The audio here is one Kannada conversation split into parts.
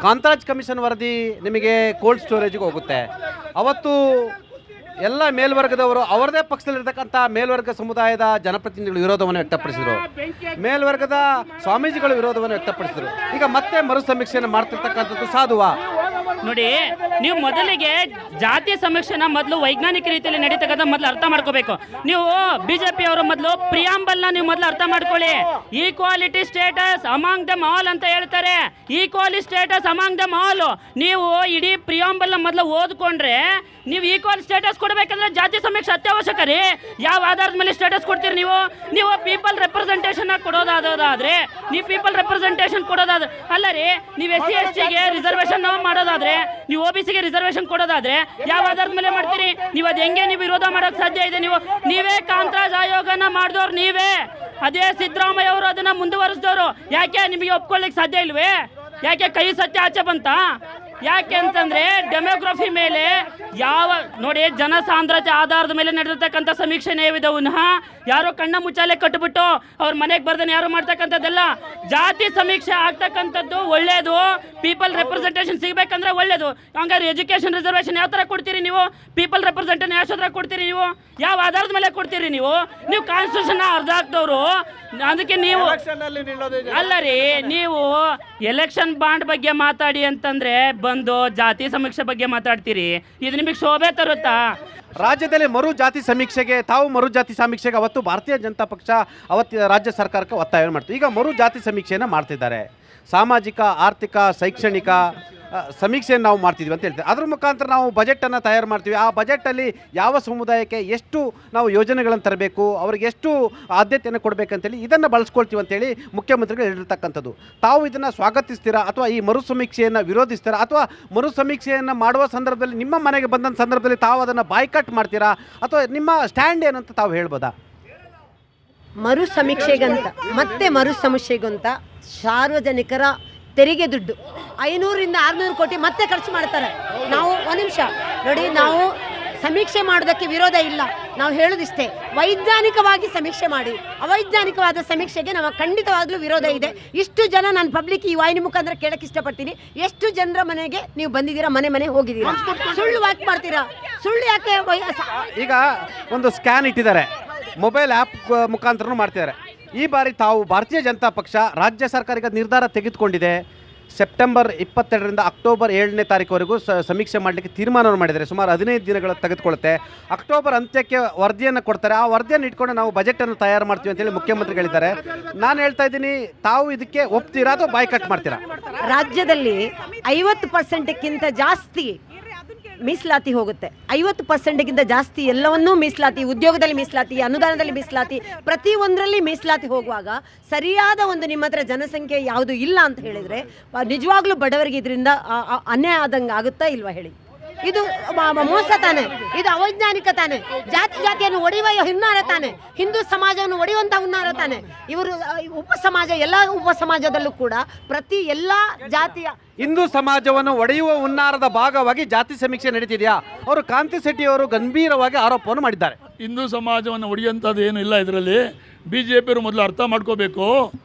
ಕಾಂತರಾಜ್ ಕಮಿಷನ್ ವರದಿ ನಿಮಗೆ ಕೋಲ್ಡ್ ಸ್ಟೋರೇಜ್ಗೆ ಹೋಗುತ್ತೆ. ಅವತ್ತು ಎಲ್ಲ ಮೇಲ್ವರ್ಗದವರು ಅವರದೇ ಪಕ್ಷದಲ್ಲಿರ್ತಕ್ಕಂಥ ಮೇಲ್ವರ್ಗ ಸಮುದಾಯದ ಜನಪ್ರತಿನಿಧಿಗಳು ವಿರೋಧವನ್ನು ವ್ಯಕ್ತಪಡಿಸಿದರು, ಮೇಲ್ವರ್ಗದ ಸ್ವಾಮೀಜಿಗಳು ವಿರೋಧವನ್ನು ವ್ಯಕ್ತಪಡಿಸಿದರು. ಈಗ ಮತ್ತೆ ಮರು ಸಮೀಕ್ಷೆಯನ್ನು ಮಾಡ್ತಿರ್ತಕ್ಕಂಥದ್ದು ಸಾಧುವಾ? ನೋಡಿ, ನೀವು ಮೊದಲಿಗೆ ಜಾತಿ ಸಮೀಕ್ಷೆನ ಮೊದಲು ವೈಜ್ಞಾನಿಕ ರೀತಿಯಲ್ಲಿ ನಡೀತಕ್ಕಂಥ ಮೊದಲು ಅರ್ಥ ಮಾಡ್ಕೋಬೇಕು. ನೀವು ಬಿಜೆಪಿ ಅವರು ಮೊದಲು ಪ್ರಿಯಾಂಬಲ್ನ ನೀವು ಮೊದಲು ಅರ್ಥ ಮಾಡ್ಕೊಳ್ಳಿ. ಈಕ್ವಾಲಿಟಿ ಸ್ಟೇಟಸ್ ಅಮಾಂಗ್ ದಮ್ ಆಲ್ ಅಂತ ಹೇಳ್ತಾರೆ. ಈಕ್ವಾಲಿ ಸ್ಟೇಟಸ್ ಅಮಾಂಗ್ ದಮ್ ಆಲ್. ನೀವು ಇಡೀ ಪ್ರಿಯಾಂಬಲ್ನ ಮೊದಲು ಓದ್ಕೊಂಡ್ರೆ ನೀವು ಈಕ್ವಲ್ ಸ್ಟೇಟಸ್ ಕೊಡಬೇಕಂದ್ರೆ ಜಾತಿ ಸಮೀಕ್ಷೆ ಅತ್ಯವಶ್ಯಕ ರೀ. ಯಾವ ಆಧಾರದ ಮೇಲೆ ಸ್ಟೇಟಸ್ ಕೊಡ್ತೀರಿ ನೀವು ಪೀಪಲ್ ರೆಪ್ರೆಸೆಂಟೇಷನ್ ಕೊಡೋದಾದ್ರೆ ನೀವು ಪೀಪಲ್ ರೆಪ್ರೆಸೆಂಟೇಷನ್ ಕೊಡೋದಾದ್ರೆ ಅಲ್ಲ ರೀ. ನೀವು SC ST ಗೆ ರಿಸರ್ವೇಷನ್ ಮಾಡೋದಾದ್ರೆ, ನೀವು OBC ಗೆ ರಿಸರ್ವೇಷನ್ ಕೊಡೋದಾದ್ರೆ ಯಾವ ಆಧಾರದ ಮೇಲೆ ಮಾಡ್ತೀರಿ ನೀವು? ಅದು ಹೆಂಗೆ ನೀವು ವಿರೋಧ ಮಾಡೋಕೆ ಸಾಧ್ಯ ಇದೆ? ನೀವೇ ಕಾಂತರಾಜ್ ಆಯೋಗನ ಮಾಡಿದವ್ರು ನೀವೇ. ಅದೇ ಸಿದ್ದರಾಮಯ್ಯ ಅವರು ಅದನ್ನ ಮುಂದುವರಿಸಿದವರು. ಯಾಕೆ ನಿಮಗೆ ಒಪ್ಕೊಳ್ಳಿಕ್ಕೆ ಸಾಧ್ಯ ಇಲ್ವೇ? ಯಾಕೆ ಕೈ ಸತ್ಯ ಆಚೆ ಬಂತ? ಯಾಕೆ ಅಂತಂದ್ರೆ ಡೆಮೋಗ್ರಫಿ ಮೇಲೆ ನೋಡಿ ಜನಸಾಂದ್ರತೆ ಆಧಾರದ ಮೇಲೆ ನಡೆದಿರ್ತಕ್ಕಂಥ ಸಮೀಕ್ಷೆನೇ ವಿಧವನ್ನ ಯಾರೋ ಕಣ್ಣ ಮುಚ್ಚಾಲೆ ಕಟ್ಟಿಬಿಟ್ಟು ಅವ್ರ ಮನೆಗೆ ಬರ್ದನೆ ಯಾರು ಮಾಡ್ತಕ್ಕಂಥದ್ದೆಲ್ಲ. ಜಾತಿ ಸಮೀಕ್ಷೆ ಆಗ್ತಕ್ಕಂಥದ್ದು ಒಳ್ಳೇದು. ಪೀಪಲ್ ರೆಪ್ರೆಸೆಂಟೇಷನ್ ಸಿಗಬೇಕಂದ್ರೆ ಒಳ್ಳೇದು. ಹಂಗಾರೆ ಎಜುಕೇಷನ್ ರಿಸರ್ವೇಷನ್ ಯಾವ ಥರ ಕೊಡ್ತೀರಿ ನೀವು? ಪೀಪಲ್ ರೆಪ್ರೆಸೆಂಟೇಷನ್ ಯಾವ ಥರ ಕೊಡ್ತೀರಿ ನೀವು? ಯಾವ ಆಧಾರದ ಮೇಲೆ ಕೊಡ್ತೀರಿ ನೀವು ಕಾನ್ಸ್ಟಿಟ್ಯೂಷನ್ ಅರ್ಧ ಹಾಕ್ದವರು. ಅದಕ್ಕೆ ನೀವು ಅಲ್ಲ ರೀ, ನೀವು ಎಲೆಕ್ಷನ್ ಬಾಂಡ್ ಬಗ್ಗೆ ಮಾತಾಡಿ ಅಂತಂದ್ರೆ ಬಂದು ಜಾತಿ ಸಮೀಕ್ಷೆ ಬಗ್ಗೆ ಮಾತಾಡ್ತೀರಿ. ಇದು ನಿಮಗೆ ಶೋಭೆ ತರುತ್ತಾ? ರಾಜ್ಯದಲ್ಲಿ ಮರು ಜಾತಿ ಸಮೀಕ್ಷೆಗೆ ಅವತ್ತು ಭಾರತೀಯ ಜನತಾ ಪಕ್ಷ ಅವತ್ತು ರಾಜ್ಯ ಸರ್ಕಾರಕ್ಕೆ ಒತ್ತಾಯ ಮಾಡ್ತೀವಿ. ಈಗ ಮರು ಜಾತಿ ಸಮೀಕ್ಷೆಯನ್ನು ಮಾಡ್ತಿದ್ದಾರೆ. ಸಾಮಾಜಿಕ, ಆರ್ಥಿಕ, ಶೈಕ್ಷಣಿಕ ಸಮೀಕ್ಷೆಯನ್ನು ನಾವು ಮಾಡ್ತಿದ್ವಿ ಅಂತ ಹೇಳ್ತೀವಿ. ಅದ್ರ ಮುಖಾಂತರ ನಾವು ಬಜೆಟನ್ನು ತಯಾರು ಮಾಡ್ತೀವಿ. ಆ ಬಜೆಟಲ್ಲಿ ಯಾವ ಸಮುದಾಯಕ್ಕೆ ಎಷ್ಟು ನಾವು ಯೋಜನೆಗಳನ್ನು ತರಬೇಕು, ಅವ್ರಿಗೆ ಎಷ್ಟು ಆದ್ಯತೆಯನ್ನು ಕೊಡಬೇಕಂತೇಳಿ ಇದನ್ನು ಬಳಸ್ಕೊಳ್ತೀವಿ ಅಂತೇಳಿ ಮುಖ್ಯಮಂತ್ರಿಗಳು ಹೇಳಿರ್ತಕ್ಕಂಥದ್ದು. ತಾವು ಇದನ್ನು ಸ್ವಾಗತಿಸ್ತೀರಾ ಅಥವಾ ಈ ಮರು ಸಮೀಕ್ಷೆಯನ್ನು ವಿರೋಧಿಸ್ತೀರಾ? ಅಥವಾ ಮರು ಸಮೀಕ್ಷೆಯನ್ನು ಮಾಡುವ ಸಂದರ್ಭದಲ್ಲಿ ನಿಮ್ಮ ಮನೆಗೆ ಬಂದಂಥ ಸಂದರ್ಭದಲ್ಲಿ ತಾವು ಅದನ್ನು ಬಾಯ್ಕಟ್ ಮಾಡ್ತೀರಾ? ಅಥವಾ ನಿಮ್ಮ ಸ್ಟ್ಯಾಂಡ್ ಏನಂತ ತಾವು ಹೇಳ್ಬೋದಾ? ಮರು ಸಮೀಕ್ಷೆಗಂತ ಸಾರ್ವಜನಿಕರ ತೆರಿಗೆ ದುಡ್ಡು 500ರಿಂದ 600 ಕೋಟಿ ಮತ್ತೆ ಖರ್ಚು ಮಾಡ್ತಾರೆ. ನಾವು ಒಂದು ನಿಮಿಷ ನೋಡಿ, ನಾವು ಸಮೀಕ್ಷೆ ಮಾಡೋದಕ್ಕೆ ವಿರೋಧ ಇಲ್ಲ. ನಾವು ಹೇಳೋದಿಷ್ಟೇ, ವೈಜ್ಞಾನಿಕವಾಗಿ ಸಮೀಕ್ಷೆ ಮಾಡಿ. ಅವೈಜ್ಞಾನಿಕವಾದ ಸಮೀಕ್ಷೆಗೆ ನಾವು ಖಂಡಿತವಾಗ್ಲೂ ವಿರೋಧ ಇದೆ. ಇಷ್ಟು ಜನ ನಾನು ಪಬ್ಲಿಕ್ ಈ ವಾಹಿನಿ ಮುಖಾಂತರ ಕೇಳಕ್ಕೆ ಇಷ್ಟಪಡ್ತೀನಿ. ಎಷ್ಟು ಜನರ ಮನೆಗೆ ನೀವು ಬಂದಿದ್ದೀರಾ, ಮನೆ ಹೋಗಿದ್ದೀರಾ? ಸುಳ್ಳು ವಾಕ್ ಮಾಡ್ತೀರಾ? ಸುಳ್ಳು ಯಾಕೆ? ಈಗ ಒಂದು ಸ್ಕ್ಯಾನ್ ಇಟ್ಟಿದ್ದಾರೆ, ಮೊಬೈಲ್ ಆ್ಯಪ್ ಮುಖಾಂತರನೂ ಮಾಡ್ತಿದ್ದಾರೆ. ಈ ಬಾರಿ ತಾವು ಭಾರತೀಯ ಜನತಾ ಪಕ್ಷ ರಾಜ್ಯ ಸರ್ಕಾರಕ್ಕೆ ನಿರ್ಧಾರ ತೆಗೆದುಕೊಂಡಿದೆ. ಸೆಪ್ಟೆಂಬರ್ 22ರಿಂದ ಅಕ್ಟೋಬರ್ 7ನೇ ತಾರೀಕುವರೆಗೂ ಸಮೀಕ್ಷೆ ಮಾಡಲಿಕ್ಕೆ ತೀರ್ಮಾನವನ್ನು ಮಾಡಿದ್ದಾರೆ. ಸುಮಾರು 15 ದಿನಗಳು ತೆಗೆದುಕೊಳ್ಳುತ್ತೆ. ಅಕ್ಟೋಬರ್ ಅಂತ್ಯಕ್ಕೆ ವರದಿಯನ್ನು ಕೊಡ್ತಾರೆ. ಆ ವರದಿಯನ್ನು ಇಟ್ಕೊಂಡು ನಾವು ಬಜೆಟನ್ನು ತಯಾರು ಮಾಡ್ತೀವಿ ಅಂತೇಳಿ ಮುಖ್ಯಮಂತ್ರಿಗಳಿದ್ದಾರೆ. ನಾನು ಹೇಳ್ತಾ ಇದ್ದೀನಿ, ತಾವು ಇದಕ್ಕೆ ಒಪ್ತೀರಾ ಅಥವಾ ಬಾಯ್ಕಟ್ ಮಾಡ್ತೀರಾ? ರಾಜ್ಯದಲ್ಲಿ 50%ಕ್ಕಿಂತ ಜಾಸ್ತಿ ಮೀಸಲಾತಿ ಹೋಗುತ್ತೆ. 50%ಗಿಂತ ಜಾಸ್ತಿ ಎಲ್ಲವನ್ನೂ ಮೀಸಲಾತಿ, ಉದ್ಯೋಗದಲ್ಲಿ ಮೀಸಲಾತಿ, ಅನುದಾನದಲ್ಲಿ ಮೀಸಲಾತಿ, ಪ್ರತಿಯೊಂದರಲ್ಲಿ ಮೀಸಲಾತಿ ಹೋಗುವಾಗ ಸರಿಯಾದ ಒಂದು ನಿಮ್ಮ ಹತ್ರ ಜನಸಂಖ್ಯೆ ಯಾವುದು ಇಲ್ಲ ಅಂತ ಹೇಳಿದರೆ ನಿಜವಾಗ್ಲೂ ಬಡವರಿಗೆ ಇದರಿಂದ ಅನ್ಯಾಯ ಆದಂಗೆ ಆಗುತ್ತಾ ಇಲ್ವಾ ಹೇಳಿ? ಇದು ಮೋಸ ತಾನೆ, ಇದು ಅವೈಜ್ಞಾನಿಕ ತಾನೆ, ಜಾತಿಯನ್ನು ಒಡೆಯುವ ಹುನ್ನಾರ ತಾನೆ, ಹಿಂದೂ ಸಮಾಜವನ್ನು ಒಡೆಯುವಂಥ ಹುನ್ನಾರ ತಾನೆ. ಇವರು ಎಲ್ಲ ಉಪ ಸಮಾಜದಲ್ಲೂ ಕೂಡ ಪ್ರತಿ ಎಲ್ಲ ಜಾತಿಯ ಹಿಂದೂ ಸಮಾಜವನ್ನು ಒಡೆಯುವ ಹುನ್ನಾರದ ಭಾಗವಾಗಿ ಜಾತಿ ಸಮೀಕ್ಷೆ ನಡೀತಿದೆಯಾ? ಅವರು ಕಾಂತಿ ಶೆಟ್ಟಿ ಅವರು ಗಂಭೀರವಾಗಿ ಆರೋಪವನ್ನು ಮಾಡಿದ್ದಾರೆ. ಹಿಂದೂ ಸಮಾಜವನ್ನು ಒಡೆಯುವಂಥದ್ದು ಏನು ಇಲ್ಲ. ಇದರಲ್ಲಿ BJP ಅವರು ಮೊದಲು ಅರ್ಥ ಮಾಡ್ಕೋಬೇಕು.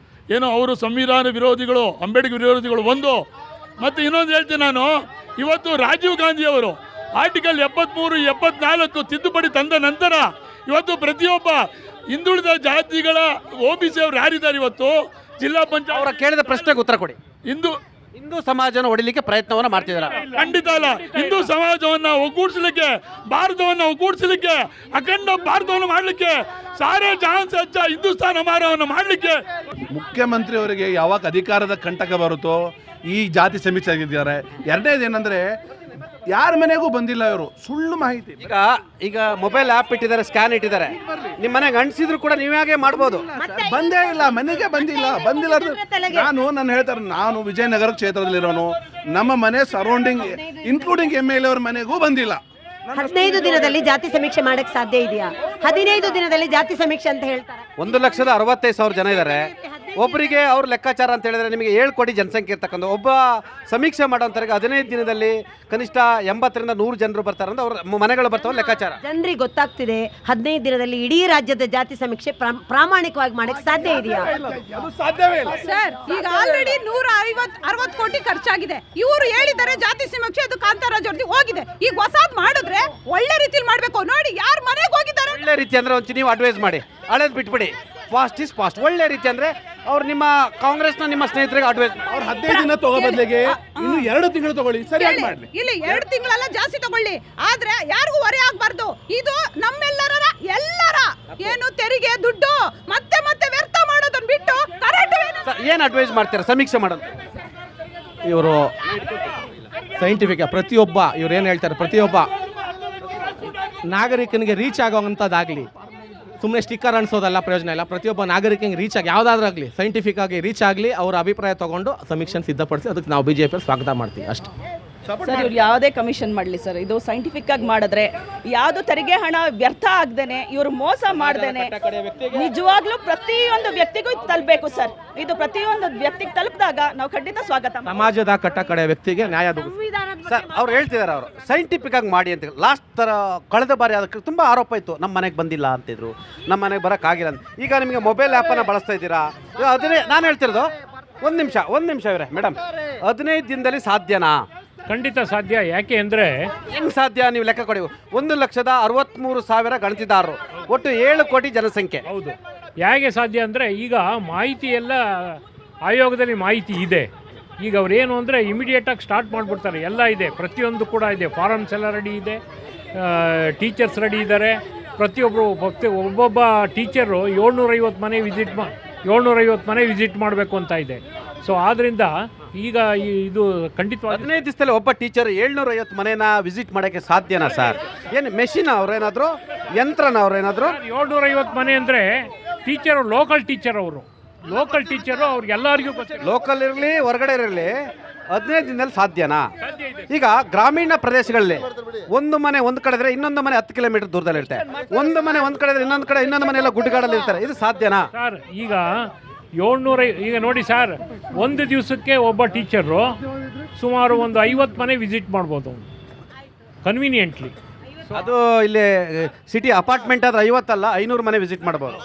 ಏನೋ ಅವರು ಸಂವಿಧಾನ ವಿರೋಧಿಗಳು, ಅಂಬೇಡ್ಕರ್ ವಿರೋಧಿಗಳು ಒಂದು. ಮತ್ತು ಇನ್ನೊಂದು ಹೇಳ್ತೀನಿ ನಾನು, ಇವತ್ತು ರಾಜೀವ್ ಗಾಂಧಿಯವರು ಆರ್ಟಿಕಲ್ 73, 74 ತಿದ್ದುಪಡಿ ತಂದ ನಂತರ ಇವತ್ತು ಪ್ರತಿಯೊಬ್ಬ ಹಿಂದುಳಿದ ಜಾತಿಗಳ OBC ಅವರು ಯಾರಿದ್ದಾರೆ ಇವತ್ತು ಜಿಲ್ಲಾ ಪಂಚಾಯತ್ ಅವರ ಕೇಳಿದ ಪ್ರಶ್ನೆಗೆ ಉತ್ತರ ಕೊಡಿ. ಹಿಂದೂ ಸಮಾಜವನ್ನು ಹೊಡಿಲಿಕ್ಕೆ ಪ್ರಯತ್ನವನ್ನು ಮಾಡ್ತಿದ್ದಾರೆ? ಖಂಡಿತ ಅಲ್ಲ. ಹಿಂದೂ ಸಮಾಜವನ್ನು ಒಗ್ಗೂಡಿಸಲಿಕ್ಕೆ, ಭಾರತವನ್ನು ಒಗ್ಗೂಡಿಸಲಿಕ್ಕೆ, ಅಖಂಡ ಭಾರತವನ್ನು ಮಾಡಲಿಕ್ಕೆ, ಸಾರೇ ಜಹಾನ್ ಸೆ ಅಚ್ಚಾ ಹಿಂದೂಸ್ತಾನ್ ಹಮಾರಾವನ್ನು ಮಾಡಲಿಕ್ಕೆ ಮುಖ್ಯಮಂತ್ರಿ ಅವರಿಗೆ ಯಾವಾಗ ಅಧಿಕಾರದ ಕಂಟಕ ಬರುತ್ತೋ ಈ ಜಾತಿ ಸಮೀಕ್ಷೆ ಆಗಿದ್ದಾರೆ. ಎರಡನೇದು ಏನಂದ್ರೆ ಯಾರ ಮನೆಗೂ ಬಂದಿಲ್ಲ ಇವರು, ಸುಳ್ಳು ಮಾಹಿತಿ. ಈಗ ಮೊಬೈಲ್ ಆ್ಯಪ್ ಇಟ್ಟಿದ್ದಾರೆ, ಸ್ಕ್ಯಾನ್ ಇಟ್ಟಿದ್ದಾರೆ. ನಿಮ್ಮ ಮನೆಗೆ ಅಂಟಿಸಿದ್ರು ಕೂಡ ನೀವಾಗೆ ಮಾಡ್ಬೋದು. ಬಂದೇ ಇಲ್ಲ, ಮನೆಗೆ ಬಂದಿಲ್ಲ. ನಾನು ಹೇಳ್ತಾರೆ, ನಾನು ವಿಜಯನಗರ ಕ್ಷೇತ್ರದಲ್ಲಿರೋನು, ನಮ್ಮ ಮನೆ ಸರೌಂಡಿಂಗ್ ಇನ್ಕ್ಲೂಡಿಂಗ್ MLA ಅವ್ರ ಮನೆಗೂ ಬಂದಿಲ್ಲ. 15 ದಿನದಲ್ಲಿ ಜಾತಿ ಸಮೀಕ್ಷೆ ಮಾಡಕ್ ಸಾಧ್ಯ ಇದೆಯಾ? 15 ದಿನದಲ್ಲಿ ಜಾತಿ ಸಮೀಕ್ಷೆ ಅಂತ ಹೇಳ್ತಾರೆ. 1,65,000 ಜನ ಇದ್ದಾರೆ. ಒಬ್ಬರಿಗೆ ಅವ್ರ ಲೆಕ್ಕಾಚಾರ ಅಂತ ಹೇಳಿದ್ರೆ ನಿಮಗೆ 7 ಕೋಟಿ ಜನಸಂಖ್ಯೆ ಇರ್ತಕ್ಕಂಥ ಒಬ್ಬ ಸಮೀಕ್ಷೆ ಮಾಡೋಂಥವ್ರಿಗೆ 15 ದಿನದಲ್ಲಿ ಕನಿಷ್ಠ 80ರಿಂದ 100 ಜನರು ಬರ್ತಾರೆ ಅಂತ ಅವ್ರ ಮನೆಗಳು ಬರ್ತಾವೆ ಲೆಕ್ಕಾಚಾರ. ಜನರಿಗೆ ಗೊತ್ತಾಗ್ತಿದೆ 15 ದಿನದಲ್ಲಿ ಇಡೀ ರಾಜ್ಯದ ಜಾತಿ ಸಮೀಕ್ಷೆ ಪ್ರಾಮಾಣಿಕವಾಗಿ ಮಾಡಕ್ಕೆ ಸಾಧ್ಯ ಇದೆಯಾ? ಅದು ಸಾಧ್ಯವೇ ಇಲ್ಲ ಸರ್. ಈಗ ಆಲ್ರೆಡಿ 160 ಕೋಟಿ ಖರ್ಚಾಗಿದೆ. ಇವರು ಹೇಳಿದ್ದಾರೆ ಜಾತಿ ಸಮೀಕ್ಷೆ ಅದು ಕಾಂತಾರಾಜ್ ಅವ್ರದ್ದು ಹೋಗಿದೆ. ಈಗ ಹೊಸಾದ್ ಮಾಡಿದ್ರೆ ಒಳ್ಳೆ ರೀತಿಯಲ್ಲಿ ಮಾಡ್ಬೇಕು. ನೋಡಿ ಯಾರ ಮನೆಗೆ ಹೋಗಿದ್ದಾರೆ. ಒಳ್ಳೆ ರೀತಿ ಅಂದ್ರೆ ಒಂಚೂರು ನೀವು ಅಡ್ವೈಸ್ ಮಾಡಿ, ಹಳೇದು ಬಿಟ್ಬಿಡಿ. Fast is fast. ಒಳ್ಳೆ ರೀತಿ ಅಂದ್ರೆ ಅವ್ರು ನಿಮ್ಮ ಕಾಂಗ್ರೆಸ್ನ ನಿಮ್ಮ ಸ್ನೇಹಿತರಿಗೆ ಅಡ್ವೈಸ್. ಅವ್ರು 15 ದಿನ ತಗೋ ಬದಲಿಗೆ ಇನ್ನು 2 ತಿಂಗಳು ತಗೊಳ್ಳಿ, ಸರಿಯಾಗಿ ಮಾಡ್ಲಿ. ಇಲ್ಲಿ 2 ತಿಂಗಳೆಲ್ಲ ಜಾಸ್ತಿ ತಗೊಳ್ಳಿ, ಆದ್ರೆ ಯಾರಿಗೂ ಹೊರೆ ಆಗ್ಬಾರ್ದು. ಇದು ನಮ್ಮೆಲ್ಲರ ಏನು ತೆರಿಗೆ ದುಡ್ಡು ಮತ್ತೆ ಮತ್ತೆ ವ್ಯರ್ಥ ಮಾಡೋದನ್ನ ಬಿಟ್ಟು ಕರೆಕ್ಟ್ ಏನು ಅಡ್ವೈಸ್ ಮಾಡ್ತೀರಾ ಸಮೀಕ್ಷೆ ಮಾಡೋದು? ಇವರು ಸೈಂಟಿಫಿಕ್ ಪ್ರತಿಯೊಬ್ಬ ಇವ್ರು ಏನು ಹೇಳ್ತಾರೆ, ಪ್ರತಿಯೊಬ್ಬ ನಾಗರಿಕನಿಗೆ ರೀಚ್ ಆಗೋವಂಥದ್ದಾಗಲಿ, ಸುಮ್ಮನೆ ಸ್ಟಿಕ್ಕರ್ ಅನ್ಸೋದಲ್ಲ ಪ್ರಯೋಜನ ಇಲ್ಲ. ಪ್ರತಿಯೊಬ್ಬ ನಾಗರಿಕನಿಗೆ ರೀಚ್ ಆಗಿ ಯಾವುದಾದ್ರೂ ಆಗಲಿ ಸೈಂಟಿಫಿಕ್ ಆಗಿ ರೀಚ್ ಆಗಲಿ, ಅವರ ಅಭಿಪ್ರಾಯ ತೊಗೊಂಡು ಸಮೀಕ್ಷೆ ಸಿದ್ಧಪಡಿಸಿ ಅದಕ್ಕೆ ನಾವು BJP ಸ್ವಾಗತ ಮಾಡ್ತೀವಿ ಅಷ್ಟೇ. ಸರ್ ಇವ್ರು ಯಾವುದೇ ಕಮಿಷನ್ ಮಾಡಲಿ ಸರ್, ಇದು ಸೈಂಟಿಫಿಕ್ ಆಗಿ ಮಾಡಿದ್ರೆ ಯಾವುದು ತೆರಿಗೆ ಹಣ ವ್ಯರ್ಥ ಆಗದೇನೆ, ಇವರು ಮೋಸ ಮಾಡ್ದೇನೆ ನಿಜವಾಗ್ಲೂ ಪ್ರತಿಯೊಂದು ವ್ಯಕ್ತಿಗೂ ಇದು ತಲುಪಬೇಕು ಸರ್. ಇದು ಪ್ರತಿಯೊಂದು ವ್ಯಕ್ತಿಗೆ ತಲುಪಿದಾಗ ನಾವು ಖಂಡಿತ ಸ್ವಾಗತ. ಸಮಾಜದ ಕಟ್ಟಕಡೆ ವ್ಯಕ್ತಿಗೆ ನ್ಯಾಯ ಸರ್ ಅವ್ರು ಹೇಳ್ತಿದ್ದಾರೆ, ಅವರು ಸೈಂಟಿಫಿಕ್ ಆಗಿ ಮಾಡಿ ಅಂತ. ಲಾಸ್ಟ್ ಥರ ಕಳೆದ ಬಾರಿ ಅದಕ್ಕೆ ತುಂಬ ಆರೋಪ ಇತ್ತು, ನಮ್ಮ ಮನೆಗೆ ಬಂದಿಲ್ಲ ಅಂತಿದ್ರು, ನಮ್ಮ ಮನೆಗೆ ಬರೋಕ್ಕಾಗಿಲ್ಲ ಅಂತ. ಈಗ ನಿಮಗೆ ಮೊಬೈಲ್ ಆ್ಯಪನ್ನು ಬಳಸ್ತಾ ಇದ್ದೀರಾ. ಅದನ್ನೇ ನಾನು ಹೇಳ್ತಿರೋದು. ಒಂದು ನಿಮಿಷ ಇವರೇ ಮೇಡಮ್, 15 ದಿನದಲ್ಲಿ ಸಾಧ್ಯನಾ? ಖಂಡಿತ ಸಾಧ್ಯ. ಯಾಕೆ ಅಂದರೆ ಹೆಂಗೆ ಸಾಧ್ಯ? ನೀವು ಲೆಕ್ಕ ಕೊಡಿ. 1,63,000 ಗಣತಿದಾರರು, ಒಟ್ಟು 7 ಕೋಟಿ ಜನಸಂಖ್ಯೆ. ಹೌದು, ಹೇಗೆ ಸಾಧ್ಯ ಅಂದರೆ ಈಗ ಮಾಹಿತಿ ಎಲ್ಲ ಆಯೋಗದಲ್ಲಿ ಮಾಹಿತಿ ಇದೆ. ಈಗ ಅವ್ರೇನು ಅಂದರೆ ಇಮಿಡಿಯೇಟಾಗಿ ಸ್ಟಾರ್ಟ್ ಮಾಡಿಬಿಡ್ತಾರೆ. ಎಲ್ಲ ಇದೆ, ಪ್ರತಿಯೊಂದು ಕೂಡ ಇದೆ. ಫಾರಮ್ಸ್ ಎಲ್ಲ ರೆಡಿ ಇದೆ, ಟೀಚರ್ಸ್ ರೆಡಿ ಇದ್ದಾರೆ. ಒಬ್ಬೊಬ್ಬ ಟೀಚರು 750 ಮನೆ ವಿಸಿಟ್ ಮಾಡಬೇಕು ಅಂತ ಇದೆ. ಸೊ ಆದ್ದರಿಂದ ಈಗ ಇದು ಖಂಡಿತವಾಗಿ 15 ದಿವಸದಲ್ಲಿ ಒಬ್ಬ ಟೀಚರ್ 750 ಮನೆನ ವಿಸಿಟ್ ಮಾಡೋಕ್ಕೆ ಸಾಧ್ಯನಾ ಸರ್? ಏನು ಮೆಷಿನ್ ಅವ್ರೇನಾದರೂ, ಯಂತ್ರನ ಅವ್ರೇನಾದರೂ? 750 ಮನೆ ಅಂದರೆ ಟೀಚರು, ಲೋಕಲ್ ಟೀಚರು ಅವ್ರಿಗೆಲ್ಲರಿಗೂ ಗೊತ್ತಿಲ್ಲ. ಲೋಕಲ್ ಇರಲಿ ಹೊರಗಡೆ ಇರಲಿ 15 ದಿನದಲ್ಲಿ ಸಾಧ್ಯನಾ? ಈಗ ಗ್ರಾಮೀಣ ಪ್ರದೇಶಗಳಲ್ಲಿ ಒಂದು ಮನೆ ಒಂದು ಕಡೆ ಇದ್ರೆ ಇನ್ನೊಂದು ಮನೆ 10 ಕಿಲೋಮೀಟರ್ ದೂರದಲ್ಲಿ ಇರುತ್ತೆ. ಒಂದು ಮನೆ ಒಂದು ಕಡೆ ಇದ್ರೆ ಇನ್ನೊಂದು ಮನೆ ಎಲ್ಲ ಗುಡ್ಡಗಾಡಲ್ಲಿ ಇರ್ತಾರೆ. ಇದು ಸಾಧ್ಯನಾ ಸರ್? ಈಗ 700 ಈಗ ನೋಡಿ ಸರ್, ಒಂದು ದಿವಸಕ್ಕೆ ಒಬ್ಬ ಟೀಚರು ಸುಮಾರು ಒಂದು 50 ಮನೆ ವಿಸಿಟ್ ಮಾಡ್ಬೋದು ಕನ್ವೀನಿಯೆಂಟ್ಲಿ. ಅದು ಇಲ್ಲಿ ಸಿಟಿ ಅಪಾರ್ಟ್ಮೆಂಟ್ ಆದ್ರೆ 50 ಅಲ್ಲ 500 ಮನೆ ವಿಸಿಟ್ ಮಾಡ್ಬೋದು.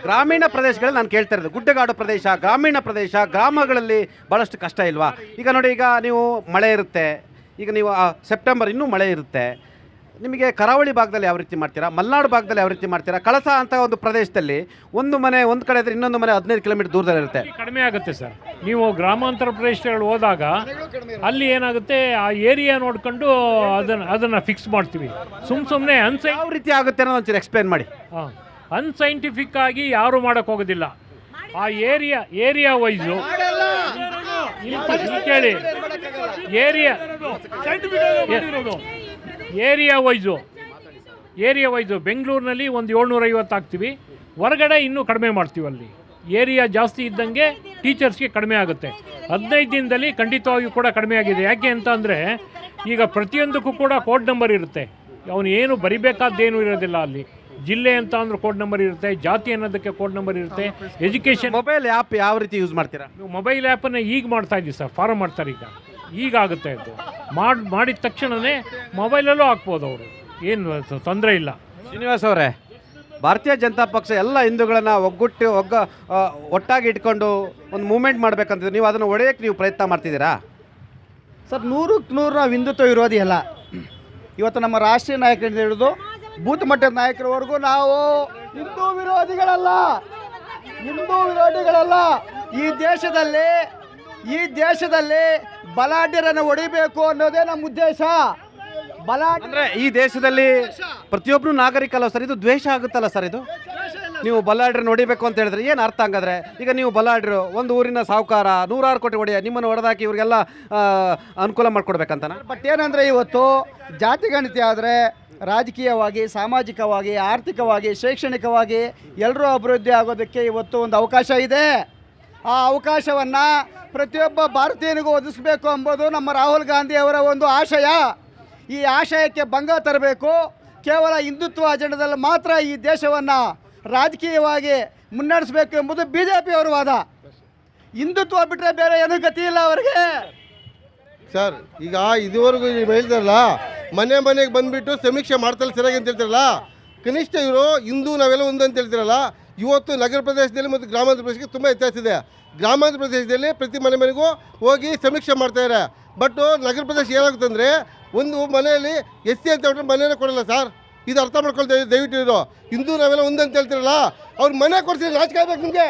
ಗ್ರಾಮೀಣ ಪ್ರದೇಶಗಳಲ್ಲಿ ನಾನು ಕೇಳ್ತಾ ಇರೋದು, ಗುಡ್ಡಗಾಡು ಪ್ರದೇಶ, ಗ್ರಾಮೀಣ ಪ್ರದೇಶ, ಗ್ರಾಮಗಳಲ್ಲಿ ಭಾಳಷ್ಟು ಕಷ್ಟ ಇಲ್ವಾ? ಈಗ ನೋಡಿ, ಈಗ ನೀವು ಮಳೆ ಇರುತ್ತೆ, ಈಗ ನೀವು ಸೆಪ್ಟೆಂಬರ್ ಇನ್ನೂ ಮಳೆ ಇರುತ್ತೆ. ನಿಮಗೆ ಕರಾವಳಿ ಭಾಗದಲ್ಲಿ ಯಾವ ರೀತಿ ಮಾಡ್ತೀರಾ, ಮಲೆನಾಡು ಭಾಗದಲ್ಲಿ ಯಾವ ರೀತಿ ಮಾಡ್ತೀರಾ? ಕಳಸ ಅಂತ ಒಂದು ಪ್ರದೇಶದಲ್ಲಿ ಒಂದು ಮನೆ ಒಂದು ಕಡೆ ಇದ್ರೆ ಇನ್ನೊಂದು ಮನೆ 15 ಕಿಲೋಮೀಟರ್ ದೂರದಲ್ಲಿ ಇರುತ್ತೆ. ಕಡಿಮೆ ಆಗುತ್ತೆ ಸರ್. ನೀವು ಗ್ರಾಮಾಂತರ ಪ್ರದೇಶಗಳು ಹೋದಾಗ ಅಲ್ಲಿ ಏನಾಗುತ್ತೆ, ಆ ಏರಿಯಾ ನೋಡ್ಕೊಂಡು ಅದನ್ನು ಫಿಕ್ಸ್ ಮಾಡ್ತೀವಿ. ಸುಮ್ಮನೆ ಯಾವ ರೀತಿ ಆಗುತ್ತೆ ಅನ್ನೋದು ಒಂಚೂರು ಎಕ್ಸ್ಪ್ಲೇನ್ ಮಾಡಿ. ಅನ್ಸೈಂಟಿಫಿಕ್ ಆಗಿ ಯಾರು ಮಾಡೋಕ್ಕೆ ಹೋಗೋದಿಲ್ಲ. ಆ ಏರಿಯಾ ವೈಸು ಕೇಳಿ, ಏರಿಯಾ ವೈಸು ಬೆಂಗಳೂರಿನಲ್ಲಿ ಒಂದು 750 ಹಾಕ್ತೀವಿ, ಹೊರಗಡೆ ಇನ್ನೂ ಕಡಿಮೆ ಮಾಡ್ತೀವಿ. ಅಲ್ಲಿ ಏರಿಯಾ ಜಾಸ್ತಿ ಇದ್ದಂಗೆ ಟೀಚರ್ಸ್ಗೆ ಕಡಿಮೆ ಆಗುತ್ತೆ. 15 ದಿನದಲ್ಲಿ ಖಂಡಿತವಾಗಿಯೂ ಕೂಡ ಕಡಿಮೆ ಆಗಿದೆ. ಯಾಕೆ ಅಂತ ಅಂದರೆ ಈಗ ಪ್ರತಿಯೊಂದಕ್ಕೂ ಕೂಡ ಕೋಡ್ ನಂಬರ್ ಇರುತ್ತೆ. ಅವನು ಏನು ಬರಿಬೇಕಾದ್ದೇನೂ ಇರೋದಿಲ್ಲ. ಅಲ್ಲಿ ಜಿಲ್ಲೆ ಅಂತ ಅಂದ್ರೆ ಕೋಡ್ ನಂಬರ್ ಇರುತ್ತೆ, ಜಾತಿ ಅನ್ನೋದಕ್ಕೆ ಕೋಡ್ ನಂಬರ್ ಇರುತ್ತೆ. ಎಜುಕೇಷನ್ ಮೊಬೈಲ್ ಆ್ಯಪ್ ಯಾವ ರೀತಿ ಯೂಸ್ ಮಾಡ್ತೀರಾ? ನೀವು ಮೊಬೈಲ್ ಆ್ಯಪನ್ನು ಈಗ ಮಾಡ್ತಾ ಇದ್ದೀವಿ ಸರ್, ಫಾರ್ಮ್ ಮಾಡ್ತಾರೆ ಈಗ ಆಗುತ್ತೆ. ಅದು ಮಾಡಿದ ತಕ್ಷಣವೇ ಮೊಬೈಲಲ್ಲೂ ಹಾಕ್ಬೋದು ಅವರು, ಏನು ತೊಂದರೆ ಇಲ್ಲ. ಶ್ರೀನಿವಾಸ್ ಅವರೇ, ಭಾರತೀಯ ಜನತಾ ಪಕ್ಷ ಎಲ್ಲ ಹಿಂದೂಗಳನ್ನು ಒಟ್ಟಾಗಿ ಇಟ್ಕೊಂಡು ಒಂದು ಮೂವ್ಮೆಂಟ್ ಮಾಡಬೇಕಂತಿದ್ರೆ ನೀವು ಅದನ್ನು ಒಡೆಯೋಕ್ಕೆ ನೀವು ಪ್ರಯತ್ನ ಮಾಡ್ತಿದ್ದೀರಾ? ಸರ್ 100ಕ್ಕೆ 100 ನಾವು ಹಿಂದುತ್ವ ವಿರೋಧಿ ಅಲ್ಲ. ಇವತ್ತು ನಮ್ಮ ರಾಷ್ಟ್ರೀಯ ನಾಯಕರಿಂದ ಹಿಡಿದು ಬೂತ್ ಮಟ್ಟದ ನಾಯಕರವರೆಗೂ ನಾವು ಹಿಂದೂ ವಿರೋಧಿಗಳಲ್ಲ. ಈ ದೇಶದಲ್ಲಿ ಬಲಾಢ್ಯರನ್ನು ಹೊಡಿಬೇಕು ಅನ್ನೋದೇ ನಮ್ಮ ಉದ್ದೇಶ. ಅಂದರೆ ಈ ದೇಶದಲ್ಲಿ ಪ್ರತಿಯೊಬ್ಬರು ನಾಗರಿಕ ಅಲ್ಲ ಸರ್, ಇದು ದ್ವೇಷ ಆಗುತ್ತಲ್ಲ ಸರ್? ಇದು ನೀವು ಬಲಾಢ್ಯರನ್ನು ಹೊಡಿಬೇಕು ಅಂತ ಹೇಳಿದ್ರೆ ಏನು ಅರ್ಥ ಹಂಗಾದ್ರೆ? ಈಗ ನೀವು ಬಲಾಢ್ಯರು, ಒಂದು ಊರಿನ ಸಾಹುಕಾರ 100 ಕೋಟಿ ಹೊಡೆಯ ನಿಮ್ಮನ್ನು ಹೊಡೆದಾಕಿ ಇವ್ರಿಗೆಲ್ಲ ಅನುಕೂಲ ಮಾಡಿಕೊಡ್ಬೇಕಂತ. ಬಟ್ ಏನಂದರೆ ಇವತ್ತು ಜಾತಿಗಣತಿ ಆದರೆ ರಾಜಕೀಯವಾಗಿ, ಸಾಮಾಜಿಕವಾಗಿ, ಆರ್ಥಿಕವಾಗಿ, ಶೈಕ್ಷಣಿಕವಾಗಿ ಎಲ್ಲರೂ ಅಭಿವೃದ್ಧಿ ಆಗೋದಕ್ಕೆ ಇವತ್ತು ಒಂದು ಅವಕಾಶ ಇದೆ. ಆ ಅವಕಾಶವನ್ನು ಪ್ರತಿಯೊಬ್ಬ ಭಾರತೀಯನಿಗೂ ಒದಗಿಸಬೇಕು ಎಂಬುದು ನಮ್ಮ ರಾಹುಲ್ ಗಾಂಧಿ ಅವರ ಒಂದು ಆಶಯ. ಈ ಆಶಯಕ್ಕೆ ಭಂಗ ತರಬೇಕು. ಕೇವಲ ಹಿಂದುತ್ವ ಅಜೆಂಡದಲ್ಲಿ ಮಾತ್ರ ಈ ದೇಶವನ್ನು ರಾಜಕೀಯವಾಗಿ ಮುನ್ನಡೆಸಬೇಕು ಎಂಬುದು BJP ಅವರ ವಾದ. ಹಿಂದುತ್ವ ಬಿಟ್ಟರೆ ಬೇರೆ ಏನೂ ಗತಿ ಇಲ್ಲ ಅವರಿಗೆ. ಸರ್ ಈಗ ಇದುವರೆಗೂ ನೀವು ಹೇಳ್ತಾರಲ್ಲ ಮನೆಗೆ ಬಂದುಬಿಟ್ಟು ಸಮೀಕ್ಷೆ ಮಾಡ್ತಾರೆ ಸರಿಯಾಗಿ ಅಂತ ಹೇಳ್ತಾರಲ್ಲ, ಕನಿಷ್ಠ ಇವರು ಹಿಂದೂ ನಾವೆಲ್ಲ ಒಂದು ಅಂತ ಹೇಳ್ತಾರಲ್ಲ. ಇವತ್ತು ನಗರ ಪ್ರದೇಶದಲ್ಲಿ ಮತ್ತು ಗ್ರಾಮಾಂತರ ಪ್ರದೇಶಕ್ಕೆ ತುಂಬ ವ್ಯತ್ಯಾಸ ಇದೆ. ಗ್ರಾಮಾಂತರ ಪ್ರದೇಶದಲ್ಲಿ ಪ್ರತಿ ಮನೆಗೂ ಹೋಗಿ ಸಮೀಕ್ಷೆ ಮಾಡ್ತಾಯಿದ್ದಾರೆ. ಬಟ್ ನಗರ ಪ್ರದೇಶ ಏನಾಗುತ್ತೆ ಅಂದರೆ ಒಂದು ಮನೆಯಲ್ಲಿ SC ಅಂತ ಹೇಳ್ಬಿಟ್ಟು ಮನೆಯೇ ಕೊಡಲ್ಲ ಸರ್. ಇದು ಅರ್ಥ ಮಾಡ್ಕೊಳ್ತಾ ದಯವಿಟ್ಟು ಇರೋ ಹಿಂದೂ ನಾವೆಲ್ಲ ಒಂದು ಅಂತ ಹೇಳ್ತಾರಲ್ಲ, ಅವ್ರ ಮನೆ ಕೊಡ್ತೀವಿ ನಾಚಿಕೆ ಆಗ್ಬೇಕು ನಿಮಗೆ.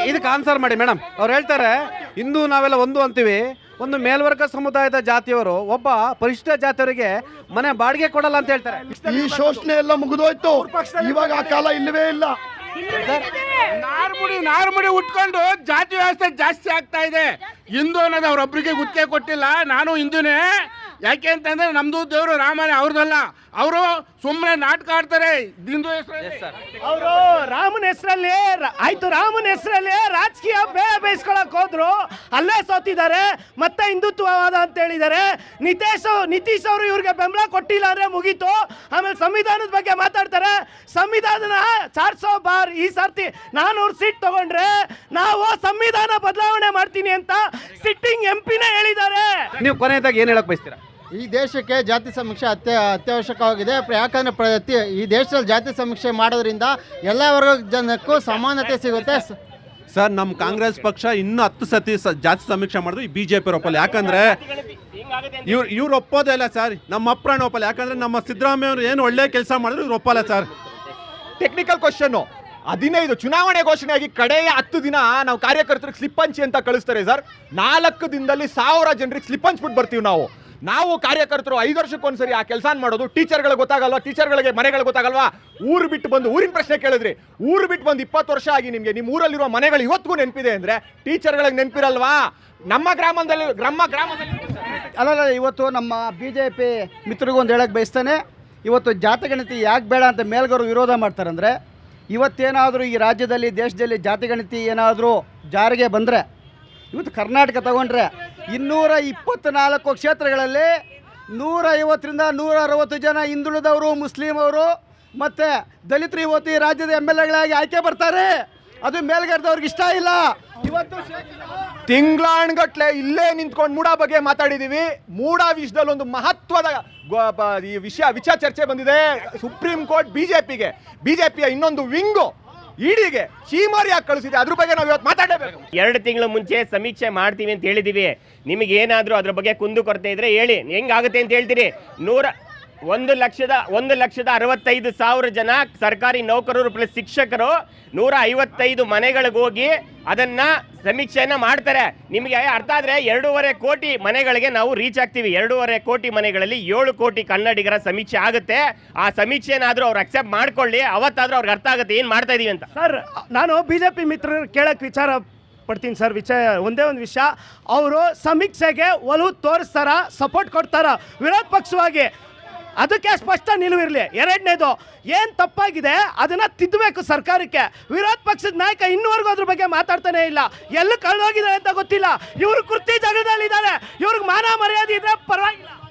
ಇದಕ್ಕೆ ಆನ್ಸರ್ ಮಾಡಿ ಮೇಡಮ್. ಅವ್ರು ಹೇಳ್ತಾರೆ ಹಿಂದೂ ನಾವೆಲ್ಲ ಒಂದು ಅಂತೀವಿ, ಒಂದು ಮೇಲ್ವರ್ಗ ಸಮುದಾಯದ ಜಾತಿಯವರು ಒಬ್ಬ ಪರಿಶಿಷ್ಟ ಜಾತಿಯವರಿಗೆ ಮನೆ ಬಾಡಿಗೆ ಕೊಡಲ್ಲ ಅಂತ ಹೇಳ್ತಾರೆ. ಈ ಶೋಷಣೆ ಎಲ್ಲ ಮುಗಿದೋಯ್ತು, ಇವಾಗ ಆ ಕಾಲ ಇಲ್ಲವೇ ಇಲ್ಲ. ನಾರ್ಮುಡಿ ಉಟ್ಕೊಂಡು ಜಾತಿ ವ್ಯವಸ್ಥೆ ಜಾಸ್ತಿ ಆಗ್ತಾ ಇದೆ. ಹಿಂದೂ ಅನ್ನೋದು ಅವ್ರೊಬ್ರಿಗೆ ಗುತ್ತಿಗೆ ಕೊಟ್ಟಿಲ್ಲ. ನಾನು ಹಿಂದೂನೇ. ಯಾಕೆ ಅಂತಂದ್ರೆ ನಮ್ದು ದೇವರು ರಾಮನೇ, ಅವ್ರದಲ್ಲ. ಅವರು ಸುಮ್ಮನೆ ನಾಟಕ ಆಡ್ತಾರೆ ಹಿಂದೂ ಹೆಸರಲ್ಲಿ. ಅವರು ರಾಮನ ಹೆಸರಲ್ಲಿ ರಾಮನ ಹೆಸರಲ್ಲಿ ರಾಜಕೀಯ ಬೇಯಿಸ್ಕೊಳಕ್ ಹೋದ್ರು, ಅಲ್ಲೇ ಸೋತಿದ್ದಾರೆ. ಮತ್ತೆ ಹಿಂದುತ್ವವಾದ ಅಂತ ಹೇಳಿದ್ದಾರೆ. ನಿತೀಶ್ ಅವರು ಇವ್ರಿಗೆ ಬೆಂಬಲ ಕೊಟ್ಟಿಲ್ಲ ಅಂದ್ರೆ ಮುಗೀತು. ಆಮೇಲೆ ಸಂವಿಧಾನದ ಬಗ್ಗೆ ಮಾತಾಡ್ತಾರೆ. ಸಂವಿಧಾನ 400 ಬಾರ್ ಈ ಸರ್ತಿ 400 ಸೀಟ್ ತಗೊಂಡ್ರೆ ನಾವು ಸಂವಿಧಾನ ಬದಲಾವಣೆ ಮಾಡ್ತೀನಿ ಅಂತ ಸಿಟ್ಟಿಂಗ್ MP-ನೇ ಹೇಳಿದ್ದಾರೆ. ನೀವು ಕೊನೆಯದಾಗಿ ಏನು ಹೇಳಕ್ ಬಯಸ್ತೀರಾ? ಈ ದೇಶಕ್ಕೆ ಜಾತಿ ಸಮೀಕ್ಷೆ ಅತ್ಯವಶ್ಯಕವಾಗಿದೆ. ಯಾಕಂದರೆ ಈ ದೇಶದಲ್ಲಿ ಜಾತಿ ಸಮೀಕ್ಷೆ ಮಾಡೋದ್ರಿಂದ ಎಲ್ಲ ವರ್ಗದ ಜನಕ್ಕೂ ಸಮಾನತೆ ಸಿಗುತ್ತೆ. ಸರ್ ನಮ್ಮ ಕಾಂಗ್ರೆಸ್ ಪಕ್ಷ ಇನ್ನೂ 10 ಸತಿ ಜಾತಿ ಸಮೀಕ್ಷೆ ಮಾಡಿದ್ರು ಈ BJP ಒಪ್ಪಲ್ಲ. ಯಾಕಂದರೆ ಇವ್ರು ಒಪ್ಪೋದೇ ಇಲ್ಲ ಸರ್. ನಮ್ಮ ಅಪ್ರಾಣ ಒಪ್ಪಲ್ಲ. ಯಾಕಂದರೆ ನಮ್ಮ ಸಿದ್ದರಾಮಯ್ಯ ಅವರು ಏನು ಒಳ್ಳೆ ಕೆಲಸ ಮಾಡಿದ್ರು ಇವ್ರು ಒಪ್ಪಲ್ಲ ಸರ್. ಟೆಕ್ನಿಕಲ್ ಕ್ವಶನ್ನು 15 ಚುನಾವಣೆ ಘೋಷಣೆಯಾಗಿ ಕಡೆಯ 10 ದಿನ ನಾವು ಕಾರ್ಯಕರ್ತರಿಗೆ ಸ್ಲಿಪ್ ಹಂಚಿ ಅಂತ ಕಳಿಸ್ತಾರೆ ಸರ್. 4 ದಿನದಲ್ಲಿ 1000 ಜನರಿಗೆ ಸ್ಲಿಪ್ ಹಂಚ್ಬಿಟ್ಟು ಬರ್ತೀವಿ ನಾವು ಕಾರ್ಯಕರ್ತರು 5 ವರ್ಷಕ್ಕೊಂದ್ಸರಿ ಆ ಕೆಲಸ ಮಾಡೋದು. ಟೀಚರ್ಗಳಿಗೆ ಗೊತ್ತಾಗಲ್ವಾ? ಟೀಚರ್ಗಳಿಗೆ ಮನೆಗಳಿಗೆ ಗೊತ್ತಾಗಲ್ವಾ? ಊರು ಬಿಟ್ಟು ಬಂದು ಊರಿನ ಪ್ರಶ್ನೆ ಕೇಳಿದ್ರಿ. ಊರು ಬಿಟ್ಟು ಬಂದು 20 ವರ್ಷ ಆಗಿ ನಿಮಗೆ ನಿಮ್ಮ ಊರಲ್ಲಿರುವ ಮನೆಗಳು ಇವತ್ತಿಗೂ ನೆನಪಿದೆ ಅಂದರೆ ಟೀಚರ್ಗಳಿಗೆ ನೆನಪಿರಲ್ವಾ? ನಮ್ಮ ಗ್ರಾಮದಲ್ಲಿ ಅಲ್ಲ, ಇವತ್ತು ನಮ್ಮ BJP ಮಿತ್ರರಿಗೂ ಒಂದು ಹೇಳಕ್ಕೆ ಬಯಸ್ತಾನೆ. ಇವತ್ತು ಜಾತಿಗಣತಿ ಯಾಕೆ ಬೇಡ ಅಂತ ಮೇಲ್ಗರು ವಿರೋಧ ಮಾಡ್ತಾರಂದರೆ, ಇವತ್ತೇನಾದರೂ ಈ ರಾಜ್ಯದಲ್ಲಿ ದೇಶದಲ್ಲಿ ಜಾತಿಗಣತಿ ಏನಾದರೂ ಜಾರಿಗೆ ಬಂದರೆ, ಇವತ್ತು ಕರ್ನಾಟಕ ತಗೊಂಡ್ರೆ 224 ಕ್ಷೇತ್ರಗಳಲ್ಲಿ 150ರಿಂದ 160 ಜನ ಹಿಂದುಳಿದವರು, ಮುಸ್ಲಿಂ ಅವರು ಮತ್ತು ದಲಿತರು ಇವತ್ತು ಈ ರಾಜ್ಯದ MLAಗಳಾಗಿ ಆಯ್ಕೆ ಬರ್ತಾರೆ. ಅದು ಮೇಲ್ಗಡೆದವ್ರಿಗೆ ಇಷ್ಟ ಇಲ್ಲ. ಇವತ್ತು ತಿಂಗಳಾಣ್ಗಟ್ಲೆ ಇಲ್ಲೇ ನಿಂತ್ಕೊಂಡು ಮೂಡ ಬಗ್ಗೆ ಮಾತಾಡಿದ್ದೀವಿ. ಮೂಡ ವಿಷಯದಲ್ಲಿ ಒಂದು ಮಹತ್ವದ ವಿಷಯ ಚರ್ಚೆ ಬಂದಿದೆ. ಸುಪ್ರೀಂ ಕೋರ್ಟ್ ಬಿಜೆಪಿಯ ಇನ್ನೊಂದು ವಿಂಗು ಇಡಿಗೆ ಚೀಮಾರಿಯಾಗಿ ಕಳಿಸಿದೆ. ಅದ್ರ ಬಗ್ಗೆ ನಾವು ಇವತ್ತು ಮಾತಾಡಬೇಕು. 2 ತಿಂಗಳ ಮುಂಚೆ ಸಮೀಕ್ಷೆ ಮಾಡ್ತೀವಿ ಅಂತ ಹೇಳಿದ್ದೀವಿ. ನಿಮಗೆ ಏನಾದರೂ ಅದ್ರ ಬಗ್ಗೆ ಕುಂದುಕೊರತೆ ಇದ್ರೆ ಹೇಳಿ, ಹೆಂಗಾಗುತ್ತೆ ಅಂತ ಹೇಳ್ತೀರಿ. 1,65,000 ಜನ ಸರ್ಕಾರಿ ನೌಕರರು ಪ್ಲಸ್ ಶಿಕ್ಷಕರು 155 ಮನೆಗಳಿಗೆ ಹೋಗಿ ಅದನ್ನ ಸಮೀಕ್ಷೆಯನ್ನ ಮಾಡ್ತಾರೆ. ನಿಮಗೆ ಅರ್ಥ ಆದ್ರೆ 2.5 ಕೋಟಿ ಮನೆಗಳಿಗೆ ನಾವು ರೀಚ್ ಆಗ್ತೀವಿ. 2.5 ಕೋಟಿ ಮನೆಗಳಲ್ಲಿ 7 ಕೋಟಿ ಕನ್ನಡಿಗರ ಸಮೀಕ್ಷೆ ಆಗುತ್ತೆ. ಆ ಸಮೀಕ್ಷೆನಾದ್ರೂ ಅವ್ರು ಅಕ್ಸೆಪ್ಟ್ ಮಾಡ್ಕೊಳ್ಳಿ, ಅವತ್ತಾದ್ರೂ ಅವ್ರಿಗೆ ಅರ್ಥ ಆಗುತ್ತೆ ಏನ್ ಮಾಡ್ತಾ ಇದೀವಿ ಅಂತ. ಸರ್, ನಾನು BJP ಮಿತ್ರರು ಕೇಳಕ್ಕೆ ವಿಚಾರ ಪಡ್ತೀನಿ ಸರ್. ಒಂದೇ ಒಂದು ವಿಷಯ, ಅವರು ಸಮೀಕ್ಷೆಗೆ ಒಲವು ತೋರಿಸ್ತಾರ, ಸಪೋರ್ಟ್ ಕೊಡ್ತಾರ ವಿರೋಧ ಪಕ್ಷವಾಗಿ? ಅದಕ್ಕೆ ಸ್ಪಷ್ಟ ನಿಲುವಿರಲಿ. 2ನೇದು, ಏನು ತಪ್ಪಾಗಿದೆ ಅದನ್ನು ತಿದ್ದಬೇಕು ಸರ್ಕಾರಕ್ಕೆ. ವಿರೋಧ ಪಕ್ಷದ ನಾಯಕ ಇನ್ನೂವರೆಗೂ ಅದ್ರ ಬಗ್ಗೆ ಮಾತಾಡ್ತಾನೆ ಇಲ್ಲ. ಎಲ್ಲಿ ಕಳೆದೋಗಿದ್ದಾರೆ ಅಂತ ಗೊತ್ತಿಲ್ಲ. ಇವರು ಕುರ್ತಿ ಜಾಗದಲ್ಲಿದ್ದಾರೆ. ಇವ್ರಿಗೆ ಮಾನ ಮರ್ಯಾದೆ ಇದ್ರೆ ಪರವಾಗಿಲ್ಲ.